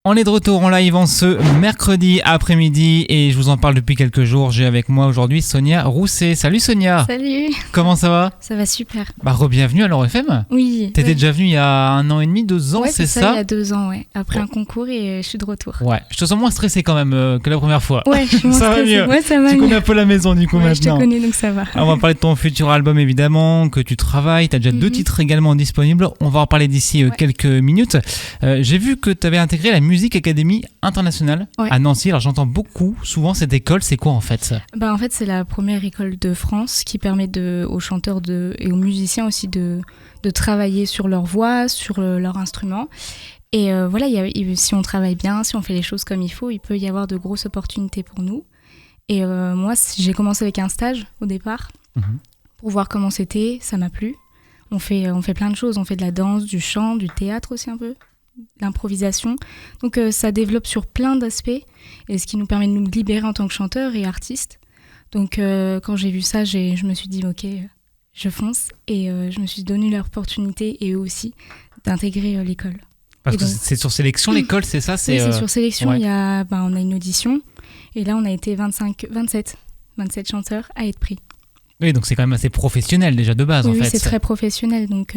On est de retour en live en ce mercredi après-midi et je vous en parle depuis quelques jours. J'ai avec moi aujourd'hui Sonia Rousset. Salut Sonia. Salut. Comment ça va ? Ça va super. Re-bienvenue à l'Or FM. Oui. T'étais déjà venue il y a 1 an et demi, 2 ans, ouais, c'est ça ? Il y a 2 ans, ouais. Après un concours et je suis de retour. Ouais, je te sens moins stressée quand même que la première fois. Ouais, je suis moins ça stressée. va mieux. Ouais, ça va tu mieux. connais un peu la maison du coup ouais, maintenant. Je te connais donc ça va. Alors, on va parler de ton futur album évidemment, que tu travailles. T'as déjà 2 titres également disponibles. On va en parler d'ici quelques minutes. J'ai vu que tu avais intégré la Music Academy Internationale à Nancy. Alors j'entends souvent cette école. C'est quoi en fait ? En fait, c'est la première école de France qui permet aux chanteurs et aux musiciens aussi de travailler sur leur voix, sur leur instrument. Et si on travaille bien, si on fait les choses comme il faut, il peut y avoir de grosses opportunités pour nous. Et moi, j'ai commencé avec un stage au départ pour voir comment c'était. Ça m'a plu. On fait plein de choses. On fait de la danse, du chant, du théâtre aussi un peu, l'improvisation. Donc ça développe sur plein d'aspects et ce qui nous permet de nous libérer en tant que chanteur et artiste. Donc quand j'ai vu ça, je me suis dit ok, je fonce et je me suis donné l'opportunité et eux aussi d'intégrer l'école. Parce que c'est sur sélection l'école, c'est ça ? Oui, c'est sur sélection. Il y a, on a une audition et là on a été 27 chanteurs à être pris. Oui, donc c'est quand même assez professionnel déjà de base en fait. Oui, c'est très professionnel. Donc,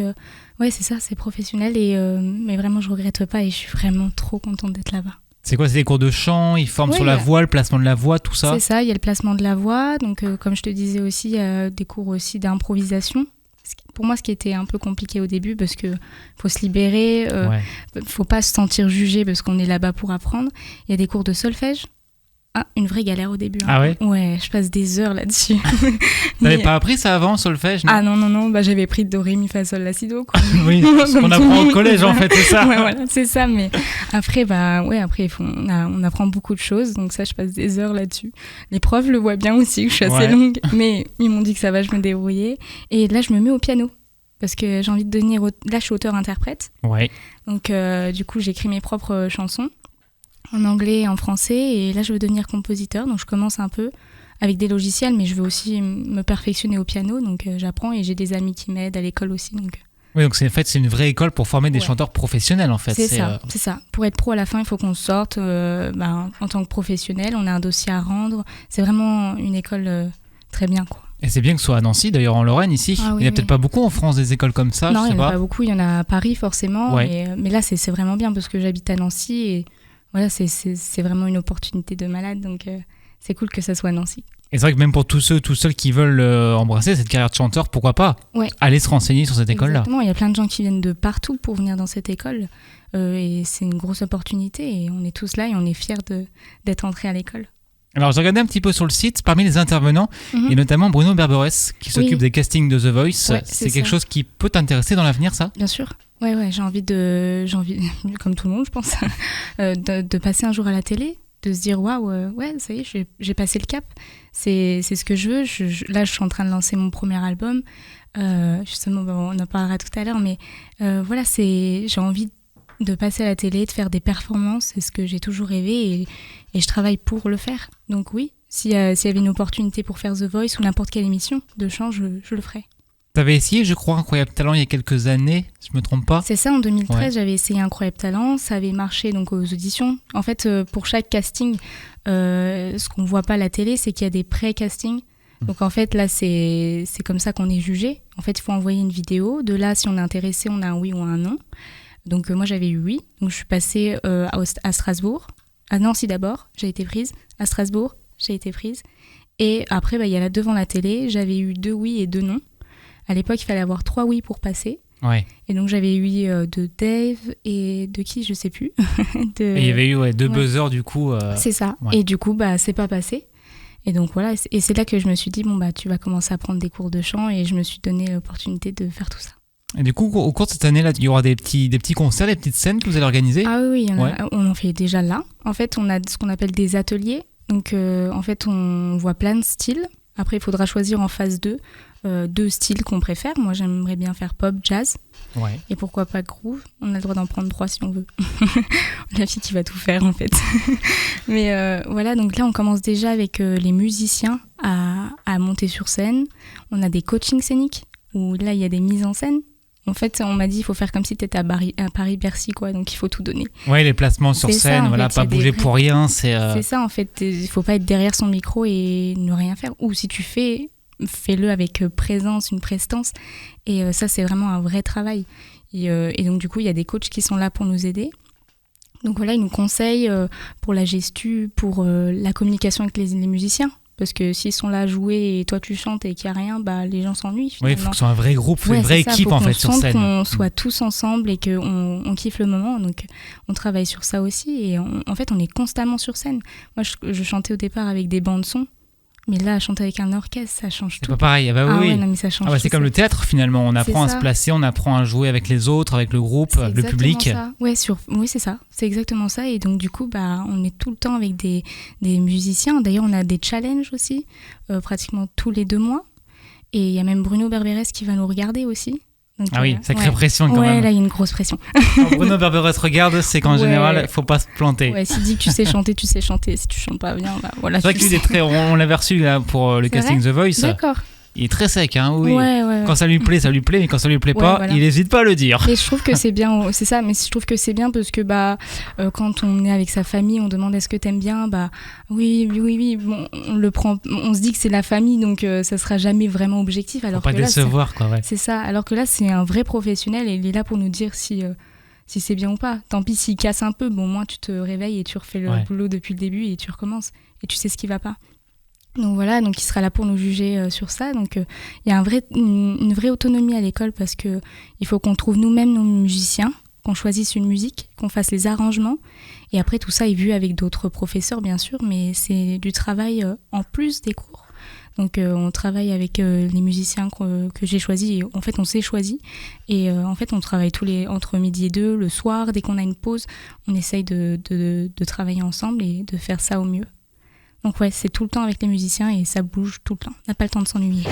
c'est ça, c'est professionnel. Mais vraiment, je ne regrette pas et je suis vraiment trop contente d'être là-bas. C'est quoi ? C'est des cours de chant, ils forment sur la voix, le placement de la voix, tout ça ? C'est ça, il y a le placement de la voix. Donc, comme je te disais aussi, il y a des cours aussi d'improvisation. Pour moi, ce qui était un peu compliqué au début, parce qu'il faut se libérer, il ne faut pas se sentir jugé parce qu'on est là-bas pour apprendre. Il y a des cours de solfège. Une vraie galère au début. Ah ouais ? Ouais, je passe des heures là-dessus. T'avais pas appris ça avant, solfège ? Ah non, j'avais pris do, ré, mi, fa, sol, la, si, do, quoi. Oui, ce qu'on apprend au collège en fait, c'est ça. Ouais, voilà, c'est ça, mais après, on apprend beaucoup de choses, donc ça, je passe des heures là-dessus. Les profs le voient bien aussi, que je suis assez longue, mais ils m'ont dit que ça va, je me débrouillais. Et là, je me mets au piano, parce que j'ai envie de devenir... Là, je suis auteur-interprète. Ouais. Donc, du coup, j'écris mes propres chansons. En anglais et en français, et là je veux devenir compositeur, donc je commence un peu avec des logiciels, mais je veux aussi me perfectionner au piano, donc j'apprends et j'ai des amis qui m'aident à l'école aussi. Donc. Oui, donc c'est une vraie école pour former des chanteurs professionnels en fait. C'est ça. Pour être pro à la fin, il faut qu'on sorte en tant que professionnel, on a un dossier à rendre, c'est vraiment une école très bien quoi. Et c'est bien que ce soit à Nancy, d'ailleurs en Lorraine ici. Il n'y en a peut-être pas beaucoup en France des écoles comme ça. Non, il n'y en a pas beaucoup, il y en a à Paris forcément, mais là c'est vraiment bien parce que j'habite à Nancy et voilà, c'est vraiment une opportunité de malade, donc c'est cool que ça soit à Nancy. Et c'est vrai que même pour tous ceux qui veulent embrasser cette carrière de chanteur, pourquoi pas aller se renseigner sur cette école-là. Exactement, il y a plein de gens qui viennent de partout pour venir dans cette école, et c'est une grosse opportunité, et on est tous là et on est fiers d'être entrés à l'école. Alors, j'ai regardé un petit peu sur le site, parmi les intervenants, et notamment Bruno Berberès, qui s'occupe des castings de The Voice. C'est quelque chose qui peut t'intéresser dans l'avenir, ça ? Bien sûr. Ouais, j'ai envie, comme tout le monde, je pense, de passer un jour à la télé, de se dire waouh, ça y est, j'ai passé le cap. C'est ce que je veux. Là, je suis en train de lancer mon premier album. Justement, on en parlera tout à l'heure, mais j'ai envie de passer à la télé, de faire des performances. C'est ce que j'ai toujours rêvé et je travaille pour le faire. Donc oui, s'il y avait une opportunité pour faire The Voice ou n'importe quelle émission de chant, je le ferais. T'avais essayé, je crois, Incroyable Talent il y a quelques années, si je me trompe pas. C'est ça, en 2013, j'avais essayé Incroyable Talent, ça avait marché donc aux auditions. En fait, pour chaque casting, ce qu'on voit pas à la télé, c'est qu'il y a des pré-castings. Donc en fait, là, c'est comme ça qu'on est jugé. En fait, il faut envoyer une vidéo. De là, si on est intéressé, on a un oui ou un non. Donc moi, j'avais eu oui. Donc je suis passée à Strasbourg. À Nancy d'abord, j'ai été prise. À Strasbourg, j'ai été prise. Et après, il y a là devant la télé, j'avais eu 2 oui et 2 non. À l'époque, il fallait avoir 3 oui pour passer. Ouais. Et donc, j'avais eu oui de Dave et de qui, je sais plus. Et il y avait eu 2 buzzers, du coup. C'est ça. Ouais. Et du coup, c'est pas passé. Et donc, voilà. Et c'est là que je me suis dit, tu vas commencer à prendre des cours de chant. Et je me suis donné l'opportunité de faire tout ça. Et du coup, au cours de cette année-là, il y aura des petits concerts, des petites scènes que vous allez organiser ? Ah oui, on en fait déjà là. En fait, on a ce qu'on appelle des ateliers. Donc, en fait, on voit plein de styles. Après, il faudra choisir en phase 2 2 styles qu'on préfère. Moi, j'aimerais bien faire pop, jazz. Ouais. Et pourquoi pas groove. On a le droit d'en prendre 3 si on veut. La fille qui va tout faire, en fait. Mais voilà, donc là, on commence déjà avec les musiciens à monter sur scène. On a des coachings scéniques où là, il y a des mises en scène. En fait, on m'a dit il faut faire comme si tu étais à Paris-Bercy, quoi. Donc il faut tout donner. Ouais, les placements sur scène, voilà, pas bouger pour rien. C'est ça, en fait. Il faut pas être derrière son micro et ne rien faire. Ou si tu fais-le avec présence, une prestance. Et ça, c'est vraiment un vrai travail. Et donc, du coup, il y a des coachs qui sont là pour nous aider. Donc voilà, ils nous conseillent pour la gestu, pour la communication avec les musiciens. Parce que s'ils sont là à jouer et toi tu chantes et qu'il n'y a rien, bah, les gens s'ennuient finalement. Oui, il faut que ce soit un vrai groupe, une vraie équipe en fait sur scène. Qu'on soit tous ensemble et qu'on kiffe le moment. Donc on travaille sur ça aussi. Et en fait, on est constamment sur scène. Moi, je chantais au départ avec des bandes son. Mais là, chanter avec un orchestre, ça change tout. C'est pas pareil. Ah bah oui. Ouais, non, mais ça change c'est comme le théâtre finalement. On apprend à se placer, on apprend à jouer avec les autres, avec le groupe, le public. Ça. Ouais, oui, c'est ça. C'est exactement ça. Et donc du coup, bah, on est tout le temps avec des musiciens. D'ailleurs, on a des challenges aussi, pratiquement tous les 2 mois. Et il y a même Bruno Berberès qui va nous regarder aussi. Donc, oui, sacrée pression quand même. Ouais, là, il y a une grosse pression. Quand Bruno Berberès regarde, c'est qu'en général, il ne faut pas se planter. Ouais, s'il dit que tu sais chanter, tu sais chanter. Si tu chantes pas bien, bah voilà. C'est vrai qu'on l'avait reçu là, pour le casting The Voice. D'accord. Il est très sec, hein, oui. Ouais. Quand ça lui plaît, mais quand ça lui plaît pas, il n'hésite pas à le dire. Et je trouve que c'est bien, c'est ça, mais je trouve que c'est bien parce que quand on est avec sa famille, on demande est-ce que t'aimes bien, oui, bon, on le prend, on se dit que c'est la famille, donc ça sera jamais vraiment objectif. Alors faut pas que là, décevoir, quoi, ouais. C'est ça, alors que là, c'est un vrai professionnel et il est là pour nous dire si c'est bien ou pas. Tant pis s'il casse un peu, bon, au moins tu te réveilles et tu refais le boulot depuis le début et tu recommences et tu sais ce qui va pas. Donc voilà, donc il sera là pour nous juger sur ça. Donc il y a une vraie autonomie à l'école parce que il faut qu'on trouve nous-mêmes nos musiciens, qu'on choisisse une musique, qu'on fasse les arrangements. Et après tout ça est vu avec d'autres professeurs bien sûr, mais c'est du travail en plus des cours. Donc on travaille avec les musiciens que j'ai choisis. Et en fait on s'est choisis et en fait on travaille entre midi et 2, le soir, dès qu'on a une pause, on essaye de travailler ensemble et de faire ça au mieux. Donc ouais, c'est tout le temps avec les musiciens et ça bouge tout le temps. On n'a pas le temps de s'ennuyer.